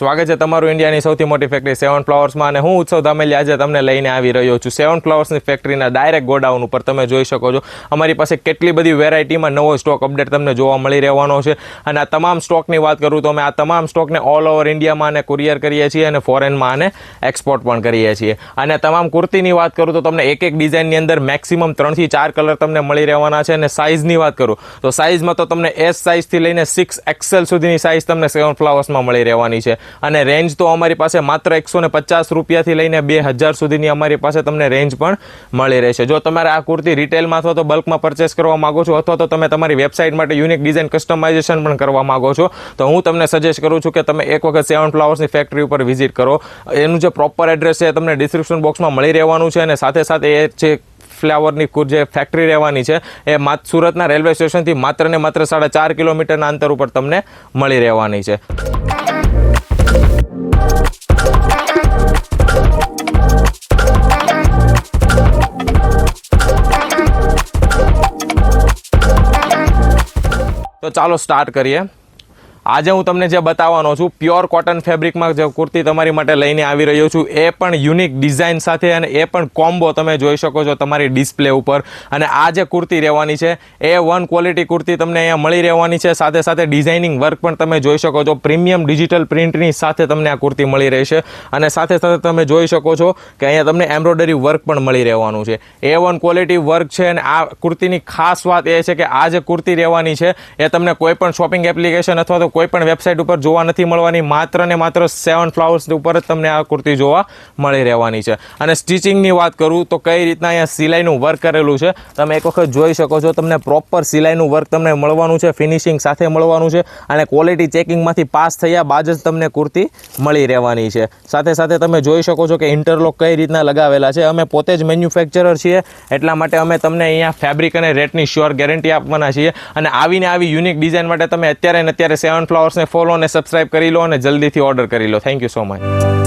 સ્વાગત છે તમારું ઇન્ડિયાની સૌથી મોટી ફેક્ટરી સેવન ફ્લાવર્સમાં અને હું ઉત્સવ ધામેલી આજે તમને લઈને આવી રહ્યો છું સેવન ફ્લાવર્સની ફેક્ટરીના ડાયરેક્ટ ગોડાઉન ઉપર તમે જોઈ શકો છો અમારી પાસે કેટલી બધી વેરાયટીમાં નવો સ્ટોક અપડેટ તમને જોવા મળી રહેવાનો છે અને આ તમામ સ્ટોકની વાત કરું તો અમે આ તમામ સ્ટોકને ઓલ ઓવર ઇન્ડિયામાં અને કુરિયર કરીએ છીએ અને ફોરેનમાં આને એક્સપોર્ટ પણ કરીએ છીએ અને તમામ કુર્તીની વાત કરું તો તમને એક ડિઝાઇનની અંદર મેક્સિમમ 3 થી 4 કલર તમને મળી રહેવાના છે અને સાઇઝની વાત કરું તો સાઇઝમાં તો તમને એસ સાઇઝથી લઈને 6XL સુધીની સાઇઝ તમને સેવન ફ્લાવર્સમાં મળી રહેવાની છે અને રેન્જ તો અમારી પાસે માત્ર 150 રૂપિયાથી લઈને 2000 સુધીની અમારી પાસે તમને રેન્જ પણ મળી રહેશે જો તમારે આ કુર્તી રિટેલમાં અથવા તો બલ્કમાં પરચેસ કરવા માંગો છો અથવા તો તમે તમારી વેબસાઇટ માટે યુનિક ડિઝાઇન કસ્ટમાઇઝેશન પણ કરવા માંગો છો તો હું તમને સજેસ્ટ કરું છું કે તમે એક વખત સેવન ફ્લાવર્સની ફેક્ટરી ઉપર વિઝિટ કરો એનું જે પ્રોપર એડ્રેસ છે તમને ડિસ્ક્રિપ્શન બોક્સમાં મળી રહેવાનું છે અને સાથે સાથે એ જે ફ્લાવરની જે ફેક્ટરી રહેવાની છે એ સુરતના રેલવે સ્ટેશનથી માત્ર ને માત્ર 4.5 કિલોમીટરના અંતર ઉપર તમને મળી રહેવાની છે તો ચાલો સ્ટાર્ટ કરીએ આજે હું તમને જે બતાવવાનો છું પ્યોર કોટન ફેબ્રિકમાં જે કુર્તી તમારી માટે લઈને આવી રહ્યો છું એ પણ યુનિક ડિઝાઇન સાથે અને એ પણ કોમ્બો તમે જોઈ શકો છો તમારી ડિસ્પ્લે ઉપર અને આ જે કુર્તી રહેવાની છે એ વન ક્વોલિટી કુર્તી તમને અહીંયા મળી રહેવાની છે સાથે સાથે ડિઝાઇનિંગ વર્ક પણ તમે જોઈ શકો છો પ્રીમિયમ ડિજિટલ પ્રિન્ટની સાથે તમને આ કુર્તી મળી રહેશે અને સાથે સાથે તમે જોઈ શકો છો કે અહીંયા તમને એમ્બ્રોઇડરી વર્ક પણ મળી રહેવાનું છે એ વન ક્વોલિટી વર્ક છે અને આ કુર્તીની ખાસ વાત એ છે કે આ જે કુર્તી રહેવાની છે એ તમને કોઈ પણ શોપિંગ એપ્લિકેશન અથવા તો કોઈ પણ વેબસાઇટ ઉપર જોવા નથી મળવાની માત્ર ને માત્ર સેવન ફ્લાવર્સ ઉપર જ તમને આ કુર્તી જોવા મળી રહેવાની છે અને સ્ટિચિંગની વાત કરું તો કઈ રીતના અહીંયા સિલાઈનું વર્ક કરેલું છે તમે એક વખત જોઈ શકો છો તમને પ્રોપર સિલાઈનું વર્ક તમને મળવાનું છે ફિનિશિંગ સાથે મળવાનું છે અને ક્વોલિટી ચેકિંગમાંથી પાસ થયા બાદ જ તમને કુર્તી મળી રહેવાની છે સાથે સાથે તમે જોઈ શકો છો કે ઇન્ટરલોક કઈ રીતના લગાવેલા છે અમે પોતે જ મેન્યુફેક્ચરર છીએ એટલા માટે અમે તમને અહીંયા ફેબ્રિક અને રેટની શ્યોર ગેરંટી આપવાના છીએ અને આવી યુનિક ડિઝાઇન માટે તમે અત્યારે સેવન ફ્લાવર્સને ફોલો અને સબસ્ક્રાઇબ કરી લો અને જલ્દીથી ઓર્ડર કરી લો થેન્ક યુ સો મચ